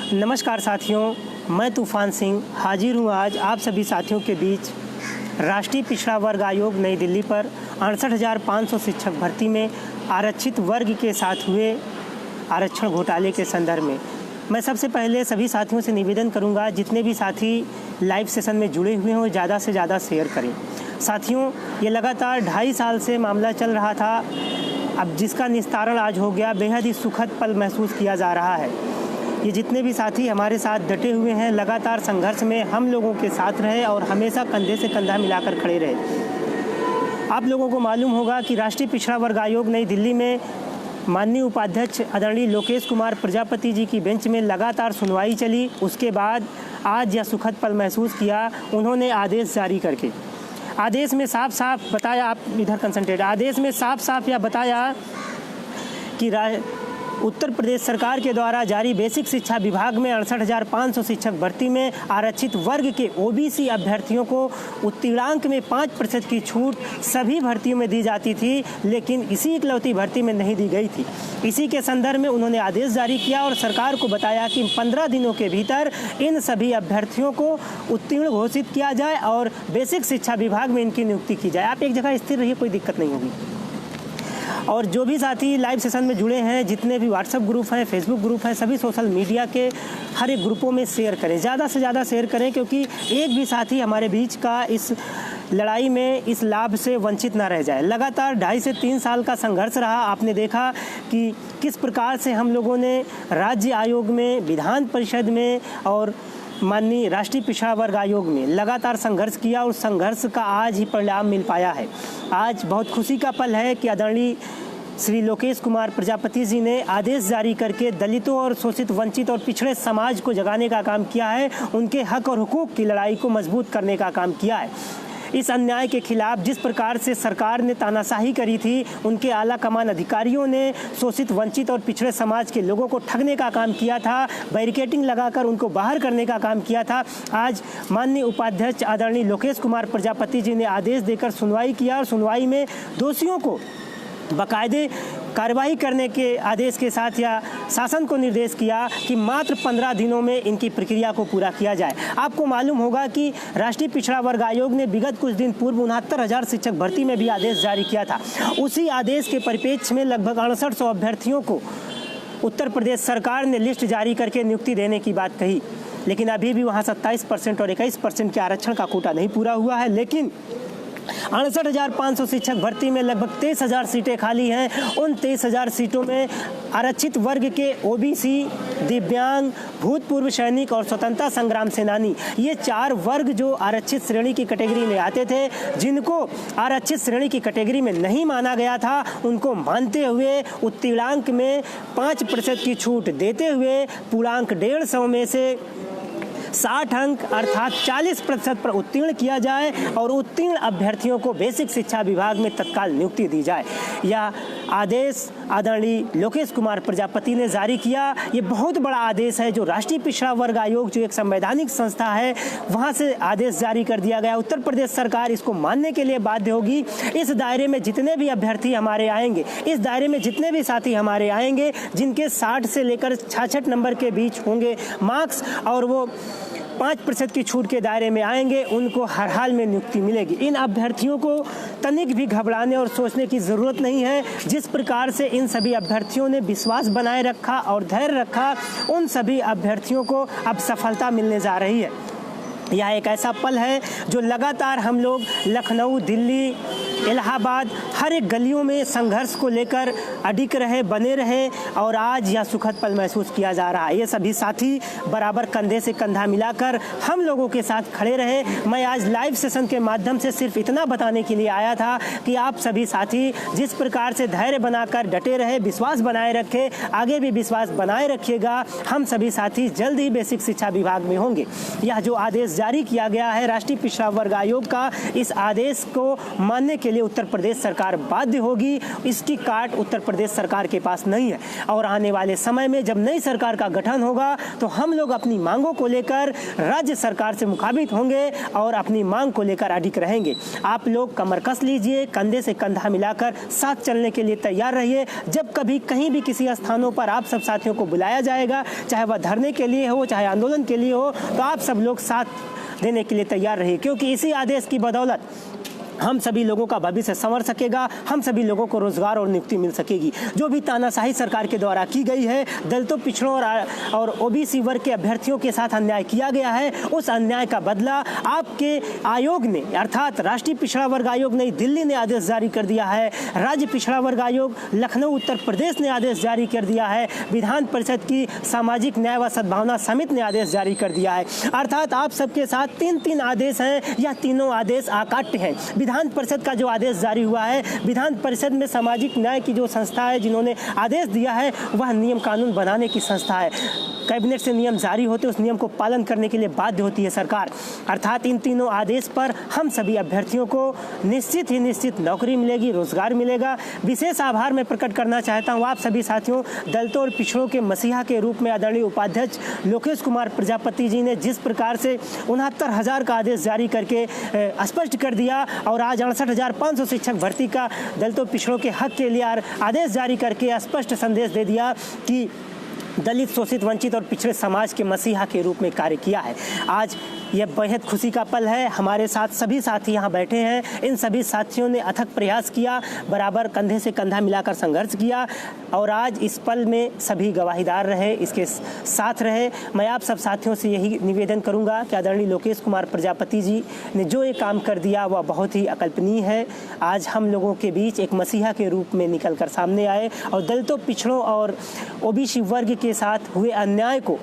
नमस्कार साथियों, मैं तूफान सिंह हाजिर हूँ आज आप सभी साथियों के बीच राष्ट्रीय पिछड़ा वर्ग आयोग नई दिल्ली पर 68,500 शिक्षक भर्ती में आरक्षित वर्ग के साथ हुए आरक्षण घोटाले के संदर्भ में। मैं सबसे पहले सभी साथियों से निवेदन करूंगा, जितने भी साथी लाइव सेशन में जुड़े हुए हों ज़्यादा से ज़्यादा शेयर करें। साथियों, ये लगातार 2.5 साल से मामला चल रहा था, अब जिसका निस्तारण आज हो गया, बेहद ही सुखद पल महसूस किया जा रहा है। ये जितने भी साथी हमारे साथ डटे हुए हैं, लगातार संघर्ष में हम लोगों के साथ रहे और हमेशा कंधे से कंधा मिलाकर खड़े रहे। आप लोगों को मालूम होगा कि राष्ट्रीय पिछड़ा वर्ग आयोग नई दिल्ली में माननीय उपाध्यक्ष आदरणीय लोकेश कुमार प्रजापति जी की बेंच में लगातार सुनवाई चली। उसके बाद आज यह सुखद पल महसूस किया उन्होंने आदेश जारी करके। आदेश में साफ साफ बताया, आप इधर कंसंट्रेट, आदेश में साफ साफ यह बताया कि उत्तर प्रदेश सरकार के द्वारा जारी बेसिक शिक्षा विभाग में 68,500 शिक्षक भर्ती में आरक्षित वर्ग के ओबीसी अभ्यर्थियों को उत्तीर्णांक में 5% की छूट सभी भर्तियों में दी जाती थी, लेकिन इसी इकलौती भर्ती में नहीं दी गई थी। इसी के संदर्भ में उन्होंने आदेश जारी किया और सरकार को बताया कि 15 दिनों के भीतर इन सभी अभ्यर्थियों को उत्तीर्ण घोषित किया जाए और बेसिक शिक्षा विभाग में इनकी नियुक्ति की जाए। आप एक जगह स्थिर रहिए, कोई दिक्कत नहीं होगी। और जो भी साथी लाइव सेशन में जुड़े हैं, जितने भी व्हाट्सएप ग्रुप हैं, फेसबुक ग्रुप हैं, सभी सोशल मीडिया के हर एक ग्रुपों में शेयर करें, ज़्यादा से ज़्यादा शेयर करें, क्योंकि एक भी साथी हमारे बीच का इस लड़ाई में इस लाभ से वंचित ना रह जाए। लगातार 2.5 से 3 साल का संघर्ष रहा। आपने देखा कि किस प्रकार से हम लोगों ने राज्य आयोग में, विधान परिषद में और माननीय राष्ट्रीय पिछड़ा वर्ग आयोग में लगातार संघर्ष किया और संघर्ष का आज ही परिणाम मिल पाया है। आज बहुत खुशी का पल है कि आदरणीय श्री लोकेश कुमार प्रजापति जी ने आदेश जारी करके दलितों और शोषित, वंचित और पिछड़े समाज को जगाने का काम किया है, उनके हक और हुकूक की लड़ाई को मजबूत करने का काम किया है। इस अन्याय के खिलाफ जिस प्रकार से सरकार ने तानाशाही करी थी, उनके आला कमान अधिकारियों ने शोषित, वंचित और पिछड़े समाज के लोगों को ठगने का काम किया था, बैरिकेडिंग लगाकर उनको बाहर करने का काम किया था। आज माननीय उपाध्यक्ष आदरणीय लोकेश कुमार प्रजापति जी ने आदेश देकर सुनवाई किया और सुनवाई में दोषियों को बाकायदे कार्रवाई करने के आदेश के साथ या शासन को निर्देश किया कि मात्र 15 दिनों में इनकी प्रक्रिया को पूरा किया जाए। आपको मालूम होगा कि राष्ट्रीय पिछड़ा वर्ग आयोग ने विगत कुछ दिन पूर्व 69,000 शिक्षक भर्ती में भी आदेश जारी किया था। उसी आदेश के परिप्रेक्ष्य में लगभग 6800 अभ्यर्थियों को उत्तर प्रदेश सरकार ने लिस्ट जारी करके नियुक्ति देने की बात कही, लेकिन अभी भी वहाँ 27% और 21% के आरक्षण का कोटा नहीं पूरा हुआ है। लेकिन 68,500 शिक्षक भर्ती में लगभग 23,000 सीटें खाली हैं। उन 23,000 सीटों में आरक्षित वर्ग के ओबीसी, दिव्यांग, भूतपूर्व सैनिक और स्वतंत्रता संग्राम सेनानी, ये 4 वर्ग जो आरक्षित श्रेणी की कैटेगरी में आते थे, जिनको आरक्षित श्रेणी की कैटेगरी में नहीं माना गया था, उनको मानते हुए उत्तीर्णांक में 5% की छूट देते हुए पूर्णांक 150 में से 60 अंक अर्थात 40% पर उत्तीर्ण किया जाए और उत्तीर्ण अभ्यर्थियों को बेसिक शिक्षा विभाग में तत्काल नियुक्ति दी जाए। यह आदेश आदरणीय लोकेश कुमार प्रजापति ने जारी किया। ये बहुत बड़ा आदेश है, जो राष्ट्रीय पिछड़ा वर्ग आयोग जो एक संवैधानिक संस्था है, वहाँ से आदेश जारी कर दिया गया। उत्तर प्रदेश सरकार इसको मानने के लिए बाध्य होगी। इस दायरे में जितने भी अभ्यर्थी हमारे आएंगे, इस दायरे में जितने भी साथी हमारे आएंगे, जिनके 60 से लेकर 66 नंबर के बीच होंगे मार्क्स और वो 5% की छूट के दायरे में आएंगे, उनको हर हाल में नियुक्ति मिलेगी। इन अभ्यर्थियों को तनिक भी घबराने और सोचने की ज़रूरत नहीं है। जिस प्रकार से इन सभी अभ्यर्थियों ने विश्वास बनाए रखा और धैर्य रखा, उन सभी अभ्यर्थियों को अब सफलता मिलने जा रही है। यह एक ऐसा पल है जो लगातार हम लोग लखनऊ, दिल्ली, इलाहाबाद हर एक गलियों में संघर्ष को लेकर अडिग रहे, बने रहे और आज यह सुखद पल महसूस किया जा रहा है। ये सभी साथी बराबर कंधे से कंधा मिलाकर हम लोगों के साथ खड़े रहे। मैं आज लाइव सेशन के माध्यम से सिर्फ इतना बताने के लिए आया था कि आप सभी साथी जिस प्रकार से धैर्य बनाकर डटे रहे, विश्वास बनाए रखे, आगे भी विश्वास बनाए रखिएगा। हम सभी साथी जल्द ही बेसिक शिक्षा विभाग में होंगे। यह जो आदेश जारी किया गया है राष्ट्रीय पिछड़ा वर्ग आयोग का, इस आदेश को मानने के लिए लिए उत्तर प्रदेश सरकार बाध्य होगी, इसकी काट उत्तर प्रदेश सरकार के पास नहीं है। और आने वाले समय में जब नई सरकार का गठन होगा तो हम लोग अपनी मांगों को लेकर राज्य सरकार से मुखाबित होंगे और अपनी मांग को लेकर अडिग रहेंगे। आप लोग कमर कस लीजिए, कंधे से कंधा मिलाकर साथ चलने के लिए तैयार रहिए। जब कभी कहीं भी किसी स्थानों पर आप सब साथियों को बुलाया जाएगा, चाहे वह धरने के लिए हो, चाहे आंदोलन के लिए हो, तो आप सब लोग साथ देने के लिए तैयार रहिए, क्योंकि इसी आदेश की बदौलत हम सभी लोगों का भविष्य संवर सकेगा, हम सभी लोगों को रोजगार और नियुक्ति मिल सकेगी। जो भी तानाशाही सरकार के द्वारा की गई है, दलितों, पिछड़ों और ओबीसी वर्ग के अभ्यर्थियों के साथ अन्याय किया गया है, उस अन्याय का बदला आपके आयोग ने, अर्थात राष्ट्रीय पिछड़ा वर्ग आयोग नई दिल्ली ने आदेश जारी कर दिया है, राज्य पिछड़ा वर्ग आयोग लखनऊ उत्तर प्रदेश ने आदेश जारी कर दिया है, विधान परिषद की सामाजिक न्याय व सद्भावना समिति ने आदेश जारी कर दिया है। अर्थात आप सबके साथ तीन आदेश हैं, यह तीनों आदेश अकाट्य हैं। विधान परिषद का जो आदेश जारी हुआ है, विधान परिषद में सामाजिक न्याय की जो संस्था है जिन्होंने आदेश दिया है, वह नियम कानून बनाने की संस्था है। कैबिनेट से नियम जारी होते उस नियम को पालन करने के लिए बाध्य होती है सरकार। अर्थात इन तीनों आदेश पर हम सभी अभ्यर्थियों को निश्चित नौकरी मिलेगी, रोजगार मिलेगा। विशेष आभार मैं प्रकट करना चाहता हूँ आप सभी साथियों, दलितों और पिछड़ों के मसीहा के रूप में आदरणीय उपाध्यक्ष लोकेश कुमार प्रजापति जी ने जिस प्रकार से 69,000 का आदेश जारी करके स्पष्ट कर दिया और आज 68,500 शिक्षक भर्ती का दलितों पिछड़ों के हक के लिए आदेश जारी करके स्पष्ट संदेश दे दिया कि दलित, शोषित, वंचित और पिछड़े समाज के मसीहा के रूप में कार्य किया है। आज यह बेहद खुशी का पल है। हमारे साथ सभी साथी यहाँ बैठे हैं। इन सभी साथियों ने अथक प्रयास किया, बराबर कंधे से कंधा मिलाकर संघर्ष किया और आज इस पल में सभी गवाहीदार रहे, इसके साथ रहे। मैं आप सब साथियों से यही निवेदन करूँगा कि आदरणीय लोकेश कुमार प्रजापति जी ने जो ये काम कर दिया वह बहुत ही अकल्पनीय है। आज हम लोगों के बीच एक मसीहा के रूप में निकल कर सामने आए और दलितों, पिछड़ों और ओबीसी वर्ग के साथ हुए अन्याय को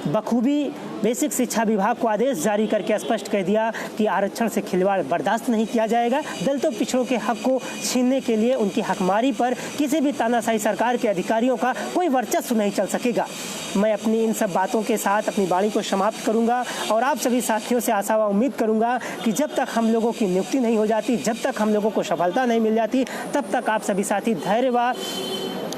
बखूबी बेसिक शिक्षा विभाग को आदेश जारी करके स्पष्ट कह दिया कि आरक्षण से खिलवाड़ बर्दाश्त नहीं किया जाएगा। दलितों, पिछड़ों के हक को छीनने के लिए उनकी हकमारी पर किसी भी तानाशाही सरकार के अधिकारियों का कोई वर्चस्व नहीं चल सकेगा। मैं अपनी इन सब बातों के साथ अपनी वाणी को समाप्त करूंगा और आप सभी साथियों से आशा व उम्मीद करूंगा कि जब तक हम लोगों की नियुक्ति नहीं हो जाती, जब तक हम लोगों को सफलता नहीं मिल जाती, तब तक आप सभी साथी धैर्य व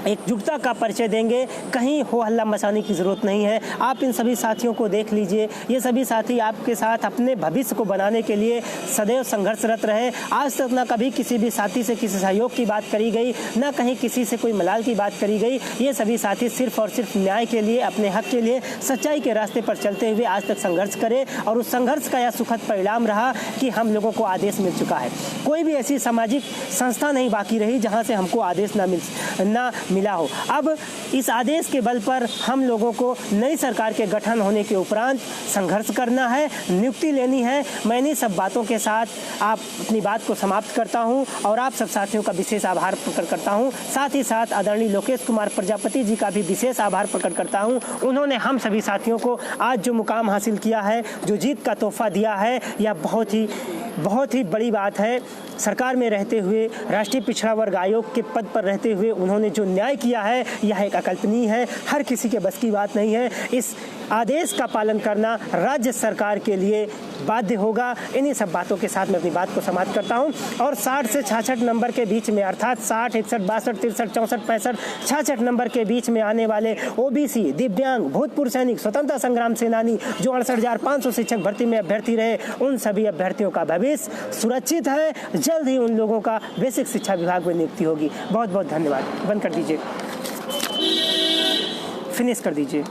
एकजुटता का परिचय देंगे। कहीं हो हल्ला मचाने की ज़रूरत नहीं है। आप इन सभी साथियों को देख लीजिए, ये सभी साथी आपके साथ अपने भविष्य को बनाने के लिए सदैव संघर्षरत रहे। आज तक ना कभी किसी भी साथी से किसी सहयोग की बात करी गई, ना कहीं किसी से कोई मलाल की बात करी गई। ये सभी साथी सिर्फ और सिर्फ न्याय के लिए, अपने हक के लिए, सच्चाई के रास्ते पर चलते हुए आज तक संघर्ष करे और उस संघर्ष का यह सुखद परिणाम रहा कि हम लोगों को आदेश मिल चुका है। कोई भी ऐसी सामाजिक संस्था नहीं बाकी रही जहाँ से हमको आदेश ना मिला हो। अब इस आदेश के बल पर हम लोगों को नई सरकार के गठन होने के उपरांत संघर्ष करना है, नियुक्ति लेनी है। मैं इन्हीं सब बातों के साथ अपनी बात को समाप्त करता हूं और आप सब साथियों का विशेष आभार प्रकट करता हूं। साथ ही साथ आदरणीय लोकेश कुमार प्रजापति जी का भी विशेष आभार प्रकट करता हूं। उन्होंने हम सभी साथियों को आज जो मुकाम हासिल किया है, जो जीत का तोहफा दिया है, यह बहुत ही बड़ी बात है। सरकार में रहते हुए, राष्ट्रीय पिछड़ा वर्ग आयोग के पद पर रहते हुए उन्होंने जो न्याय किया है, यह एक अकल्पनीय है, हर किसी के बस की बात नहीं है। इस आदेश का पालन करना राज्य सरकार के लिए बाध्य होगा। इन्हीं सब बातों के साथ मैं अपनी बात को समाप्त करता हूं और 60 से 66 नंबर के बीच में, अर्थात 60, 61, 62, 63, 64, 65, 66 नंबर के बीच में आने वाले ओबीसी, दिव्यांग, भूतपूर्व सैनिक, स्वतंत्रता संग्राम सेनानी जो 68,500 शिक्षक भर्ती में अभ्यर्थी रहे, उन सभी अभ्यर्थियों का भविष्य सुरक्षित है। जल्द ही उन लोगों का बेसिक शिक्षा विभाग में नियुक्ति होगी। बहुत बहुत धन्यवाद। बंद कर दीजिए, फिनिश कर दीजिए।